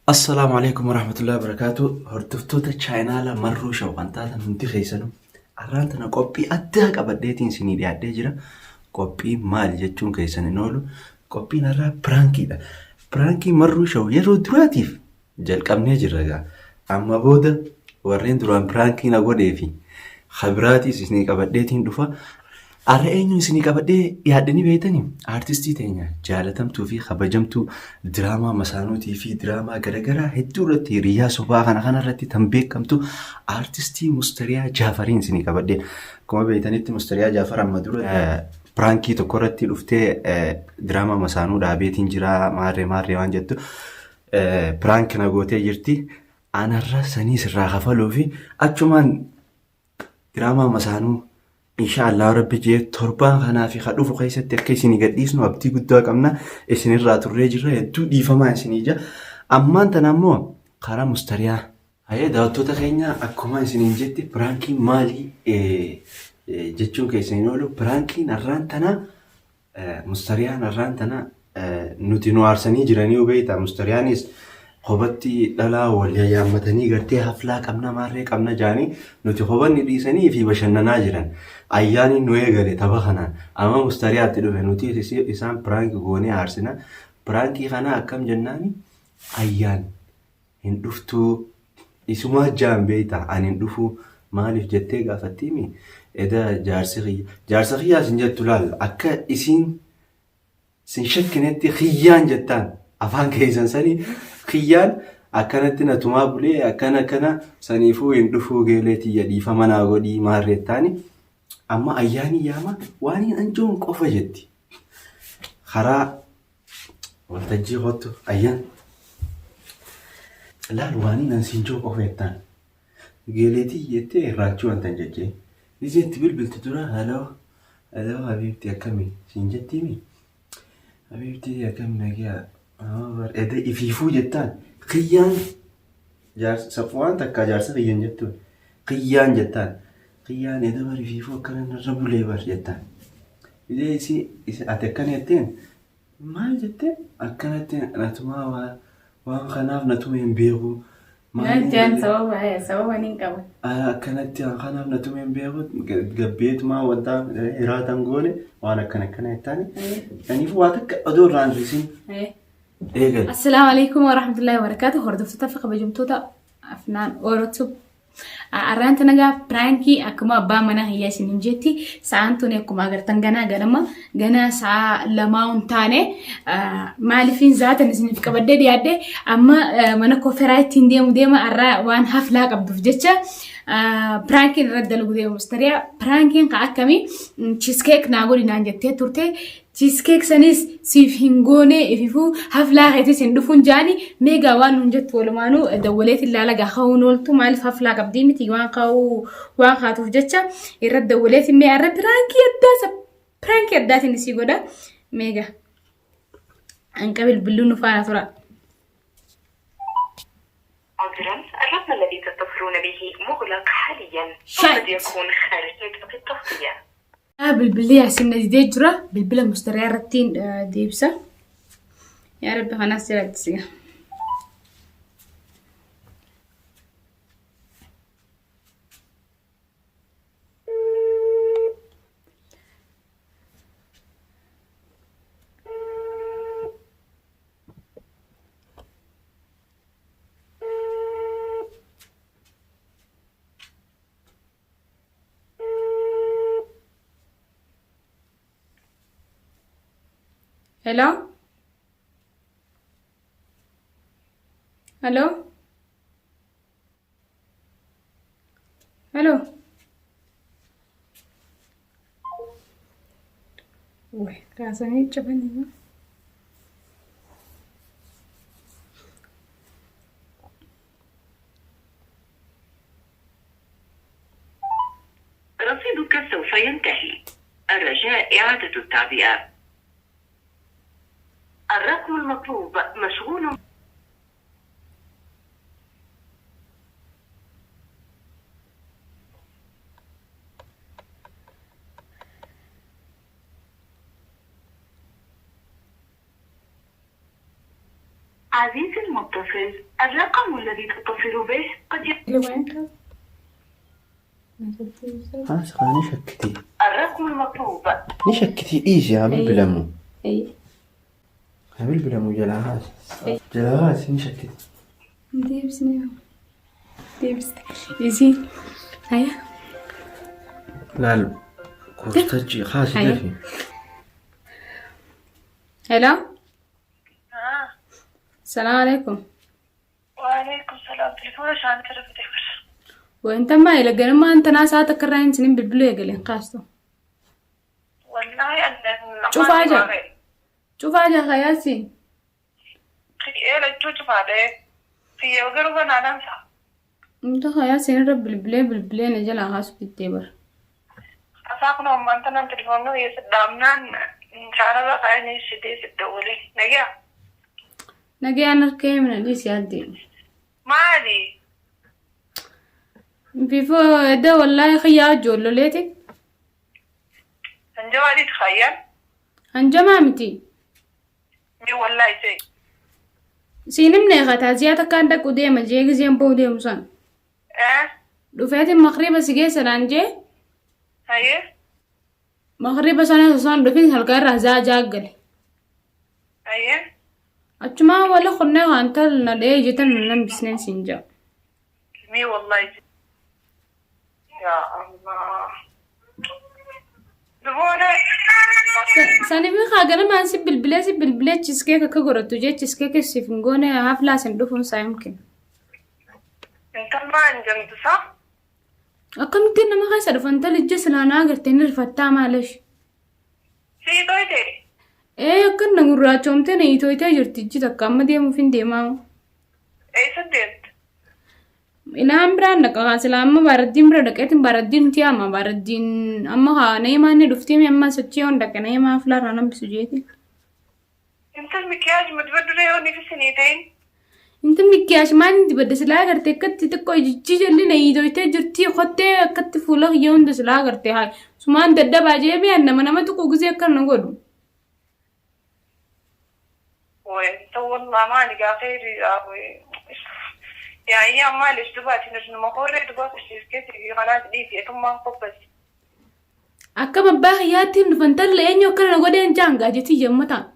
Assalaamu alaikum warahmatullahi wabarakatuh. Hordoftoota chaayinaala marruu shawqantaata hundi keessanuu har'aan tana qophii addaa qabadheetiin isinii dhiyaadhee jira. Qophii maali jechuun keessan hin oolu. Qophiin har'aa piraankiidha. Piraankii marruu shaw yeroo duraatiif jalqabnee jirra egaa. Amma booda warreen duraan piraankii na godhee fi habiraatiis isinii qabadheetiin dhufa. Har'a eenyu isinii qabadhee dhiyaadhanii beektanii? Aartistii teenya jaalatamtuu fi kabajamtuu diraamaa masaanuutii fi diraamaa garaagaraa hedduu irratti hiriyaa sobaa kana irratti kan beekamtu aartistii Mustariyaa Jaafariin isinii qabadhee. Akkuma beektanitti Mustariyaa Jaafar amma dura piraankii tokko irratti dhuftee diraamaa masaanuu dhaabeetiin jira maarree waan jettu piraankii na gootee jirti. Anarra sanii sirraa kafaluu fi achumaan diraamaa masaanuu Inshaallah rabbi jee torbaan kanaa fi dhufu keessatti akka isinii gadhiisnu abdii guddaa qabna. Isinirraa turree jirra hedduu dhiifamaa isinii jira. Ammaan tana ammoo karaa Mustariyaa. Hayya daawwattoota keenya akkuma isiniin jetti piraankiin maali jechuun keessan hin oolu. Piraankiin har'aan tana Mustariyaan har'aan tana nuti nu aarsanii jiranii hubeeta. Mustariyaanis hobatti dhalaa wal yaammatanii gartee haflaa qabna maarree qabna jaanii nuti hobanni dhiisanii fi bashannanaa jiran. Ayyaanii nu eegale tapha kanaan amma Mustariyaatti dhufe nuti isaan piraankii goonee aarsina. Piraankii kana akkam jennaani ayyaan hin dhuftuu isumaa jaan beeyta ani hin dhufuu maaliif jettee gaafattiimi eda jaarsa xiyyaa sin jettu laal akka isiin sin shakkinetti xiyyaan jettaan afaan keessan sanii xiyyaan akkanatti natumaa bulee akkana saniifuu hin dhufuu geeleetii yadhiifa manaa godhii maarreettaani. Amma ayyaanii yaama waan hin anjoon qofa jetti. Karaa waltajjii hottu ayyaan laal waan hin ansiinjoo qofa jettaan. Geeleetii jettee irraachuu wanta hin jechee. Iseetti bilbilti dura haloo habiibti akkamii siin jettiimi. Habiibti akkamii nagaa eda ifiifuu jettaan. Xiyyaan waan takka jaarsa xiyyan jettuun. Xiyyaan jettaan. Xiyyaan eda bariifiifuu akkana narra bulee bar jettaan. Ati akkana jetteen maal jettee akkanatti natumaa waan kanaaf natuma hin beeku. Nalchaan sababa niin qaba. Akkanatti kanaaf natuma hin beeku gabbeetumaa wanta hiraatan goone waan akkana jettaani. Kaniif waa takka odoo irraan risin. Eegal. Assalaamu alaikum warahmatullahi wabarakatuh. Hordoftoota fi kabajamtoota afnaan oolatu. Har'aan tana gaa piraankii akkuma abbaa manaa hiyyaa isiniin jetti sa'aan tuni akkuma agartan ganaa sa'a lamaa hin taane maaliifin zaatan isiniif qabadhee dhiyaadde amma mana kooferaa ittiin deema har'aa waan haflaa qabduuf jecha piraankiin irratti dalagu deemu Mustariyaa piraankiin ka akkamii cheesecake naa godhinaan jettee turte. Cheesecake sanis siif hin goone ififuu haflaa keetis hin dhufuun jaani meegaa waan nun jettu walumaanuu dawwaleetiin ilaala gaahawuun ooltu maaliif haflaa qabdii miti waan kaatuuf jecha irratti dawwaleetiin mee har'a pirankii addaatiin isii godha meegaa hanqa bilbiluu nu faana tura. عذرا الرقم الذي تتصلون به مغلق حاليا قد يكون خارج نطاق التغطية. بالبلي عشان نزيد جرا بالبلا مستريع رتين ديبسا يا رب خلاص تسيا Hello? Hello? Hello? Uy, rasanya coba nih. رصيدك سوف ينتهي. الرجاء إعادة التعبئة. الرقم المطلوب مشغول. عزيزي المتصل، الرقم الذي تتصل به قد خاني شكتي الرقم المطلوب. نشكتي إيجي عمل بلمو اي عمل بلمو جلاغاس نشكتي ديبس يزين هيا لا كورتاجي خاص هيا. دفي هلا السلام عليكم. وعليكم السلام. تليفون عشان تعرف تكبر. وانت ما يلقى ما انت ناس هتكرهين سنين بالبلو يقلين قاستو. والله أنا شوف حاجة شوف حاجة خياسي إيه لا تشوف هذا في وقرب أنا ننسى. انت خياسي نرب بالبلي نجل غاس بالتبر. أساقنا ما أنت نم تليفونه يسدامنا إن شاء الله خيرني شديد الدولي نجا. نجي أنا ركي من الجيس يادي. ما عادي. بيفو ده والله خيال جولو ليتك. الجوالي تخيل. هنجمع متي. مي والله شيء. سينم نيغة زيادة كان دك وديما جيك زين بودي مسان. دفعت المغرب سجى سرانجي. هيه. مغرب سنة سان دفين هالكار جاجل. هيه. أجمع ولا خلنا وانتل ندي جتن من بسنين سنجا. مي والله شيء. يا الله. دبورة. ساني في خاجنا ما نسيب بالبلاد تشيسكيك كجورة تجي تشيسكيك السيفنجونة هافلا سندوفون سايمكن. انت ما عندك صح؟ أكم كنا ما خايس عرف أنت الجس لنا قرتين رفتا معلش. في تويتي. إيه كنا نقول تومتين أي تويتي جرت تجي تكمل دي مفين دي ماو. اي سدنت. إلى أم برانك أغاسل أما باردين برادك إتم باردين تياما باردين أما ها نيما ندفتي مي أما ستيون دك نيما فلار أنا بسجيتي. انت المكياج متبدل يوني في سنتين. انت مكياج ما انت بدس لا غرتي كت تكو جيجي اللي نيدو تجرتي خطه كت فوله يوند سلا غرتي هاي سمان ددبا جيبي ان ما تكو غزي كن نغدو وانت والله ما لقى خير يا يعني يا ما ليش دباتي نجم مقورة دباتي شيسكتي خلاص دي ثم انقبس اكما باغياتي نفنتل لانيو كن نغدين جانغا جتي جمتا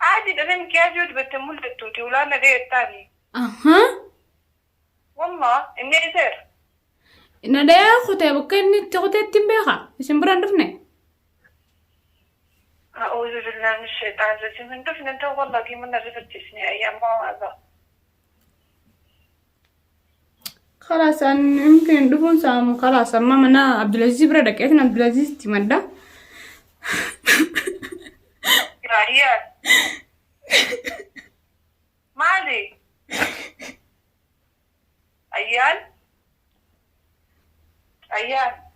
عادي ده المكياج يود بتمول التوتي ولا انا ده الثاني. اها والله اني زر. ان ده اخوتي بكن تخوتي تمبيخا اسم براندفني. اعوذ بالله من الشيطان الرجيم. انت فين انت والله كي من رفتشني ايام ما هذا. خلاص ان يمكن ندفون سام خلاص اما منا عبد العزيز برادك احنا عبد العزيز تمدا. يا ريال. مالي ايال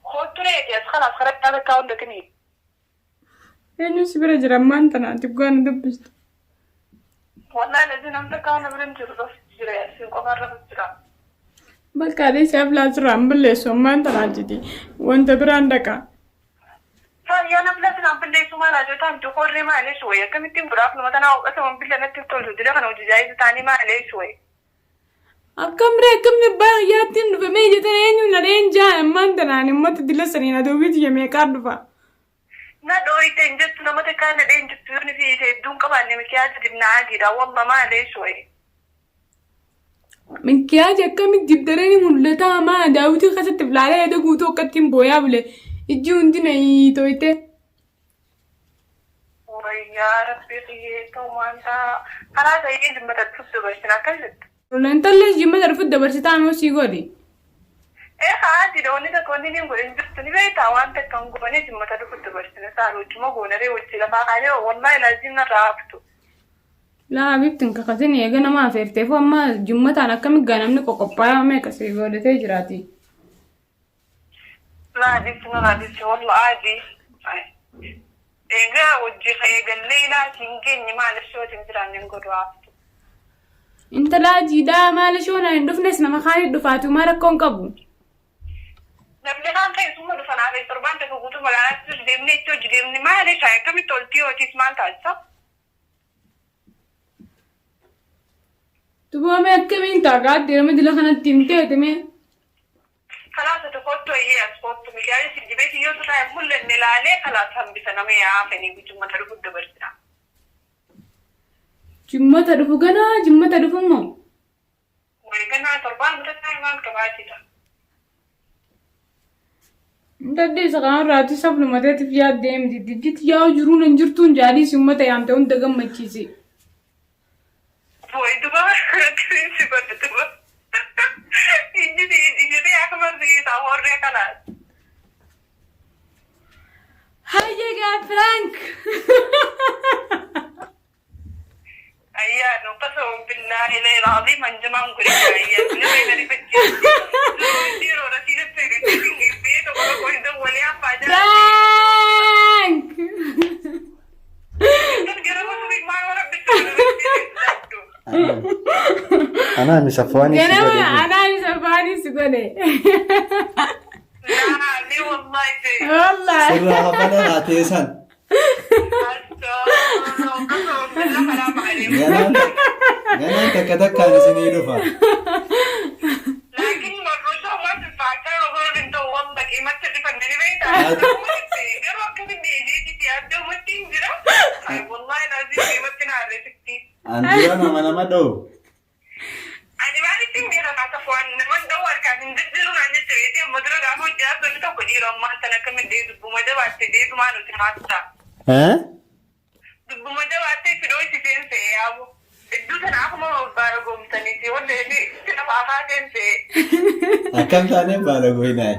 خد تريد خلاص خرجت هذا كاون دكني يعني سبرا جرمان تنا تبغى ندبست والله لازم انت كاون برنت بس جري سي قمر بس بل كاري سافلا سرام بل سومان تنا جدي وانت براندك يا نبلة أنا بالله سما لا جوتام تقول ما عليه شوية كم يتم براك لما أنا أصلا بالله نتيجة تقول دلنا أنا وجايز تاني ما عليه شوية أكمل كم باغياتين فمي جتنين ونرين جاء ما أنتنا ما تدل سنين دوبيت يمي كاردفا ندوي تنجت لما تكان لين جتوني في تدون كمان مكياج تبنا عادي دا والله ما عليه شوية من كياج كم تجيبدرني ملتا ما داوتي خسرت تبلعلي ده قوتو كتيم بويا بله يجون ديني تويته ويا ربي خيته ما أنت خلاص أيدي لما تتصل بس ناكلت ولا أنت اللي جيمة تعرف الدبر ستانو سيقولي إيه خلاص ده وني تكوني نيم قولين جبتني بيت أوان تكون قولي جيمة تعرف الدبر سنسار وجمع قولنا ري وجلا فاقالي والله لازم نرابطه لا حبيبتي كقتني يا جنا ما فيرتي فما جمة أنا كم جانمني كوكوبايا ما كسيقولي تجراتي لا دي والله عادي إيجا وجي خيجا الليلة تنجيني ما لشو تنزلان نقول رافض انت لا جيدا ما لشونا ندف نسنا ما خالي دفاتو ما ركون كبو نبلي خان خير سمو دفن عافي تربان تفقوتو ملعنات تجديمني تجديمني ما ليش هاي كمي تولتي وتسمان تالسا تبغى ما كمين تقعد دي لما دي لخنا تيمتي تمام خلاص تفوتوا هي تفوتوا مكاني في البيت يوسف هيقول لي إن لا عليه خلاص هم بسنة ما يعافني بيجوا تعرفوا الدبرتنا جمّة تعرفوا جمّة تعرفوا ما ويجنا تربان بتسمع ما كباتي Dadde sakaan raati sabni mataati fi adeemti dijjiti yaa jiruun hin jirtuun jaalii simmata yaamte hunda gammachiisi. Way duba kiriisi godhe duba. Ijjiti akkuma sigiisa horree kanaas. Hayyegaa Frank. Ayyaa nu qasoo billaahi lee raadii manjamaan guri ayyaa nu beekani fakkeessi. Yeroo rasiidha seerii beeto gola koyda walii affaa jala. Frank. Gara gosa maa wara bisu. Ana misafwani Ganama ana misafwani sigone. Laa ni wallahi te. Wallahi. Sirra hafana haatesan. Ganaan takka takkaan isinii dhufa. Laakiin marruusaa waan faakkaa rogoon hin ta'u waan baqee macha dhifannee beektaa. Garuu akkamitti eejeetii yaadda ummatti hin jira. Wallahi laazim deematti na arreesitti. Anjira nama dha'u. Ani maalitti hin beekan akka fo'an naman dha'u harkaan hin jijjiiru naan jecha beekee amma dura gaafa hojjaa tolli tokko dhiira ammaan sana akkamitti dubbuma jabaatte deetumaa nuti haasta. Dubbuma jabaattee fidoo itti seensee yaabu. Iddoo sana akkuma baala goomsanii fi wanta inni itti nama afaa seensee. Akkam taaneen baala goynaa.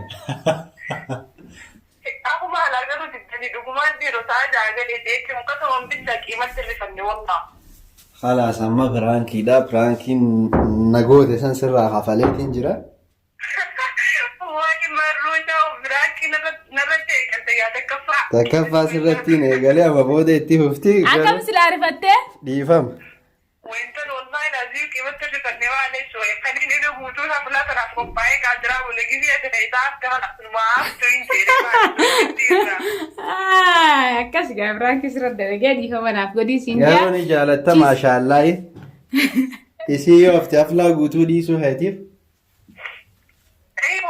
Akkuma alaa garuu diddanii dhugumaan dhiirotaa jaagadee jechuun akkasuma bittaa qiimatti rifanne wallah. Khalaas amma piraankiidha. Piraankiin nagoote san sirraa hafaleetiin jira. Waan marruusaa biraankii narratti eegalte yaa takkaffaa. Takkaffaa sirrattiin eegalee amma booda itti fufti. Akkam silaa rifattee? Dhiifama. Wantoonni wallahi laazim qiimatti rifannee waan eessu kan inni guutuu haflaa kanaaf qophaa'ee gaajjiraa wal gizee ta'e isaa akka maaftu hin jedhee akkas gaa Frank sirra dalagee dhiifamanaaf godii siin jaa. Garuu ni jaalatta maashaallahi. Isii yoo hafte haflaa guutuu dhiisuu heetiif.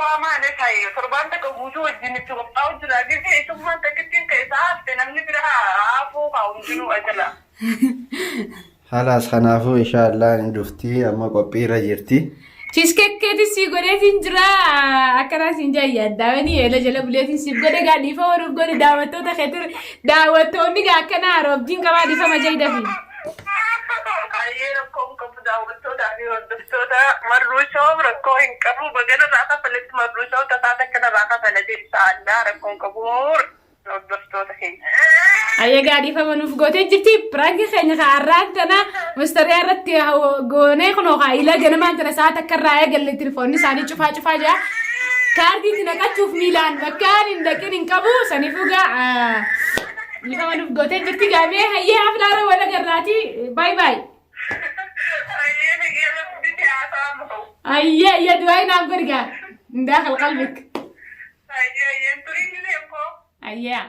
Waa maal ta'e torbaan takka guutuu wajjin itti qophaa'u jira gizee isummaan takkittiin keessaa hafte namni bira haafuu haa hundinuu ajala. Khalaas kanaafuu inshaallah ni dhufti amma qophiirra jirti. Cheesecake si godheetiin jira akkana siin jaa yaaddaawanii eela jala buleetiin siif godhe gaa dhiifa waruuf godhe daawwattoota keetir daawwattoonni gaa akkana roobdiin qabaa dhiifama jaydafi. Ayyee rakkoon qabu daawwattootaa fi hordoftoota marruushoo rakkoo hin qabu bagana irraa kafaletti marruushoo tasaa takkana irraa kafalate inshaallah rakkoon qabu hordoftoota keenya. Ayyee gaa dhiifama nuuf gootee jirti piraanki keenya kaarraan tana mustariyaa irratti goonee kunoo haayila ganamaan tana sa'a takka irraa eegalle tilifoonni isaanii cufaa jira. Kaardii itti naqachuuf miilaan bakkaan hin dhaqin hin qabu saniifuu gaa dhiifama nuuf gootee jirti gaamee hayyee haflaara wal agarraati baay baay. Ayyee du'aa naaf godhi gaa hin daakal qalbik. Ayyee.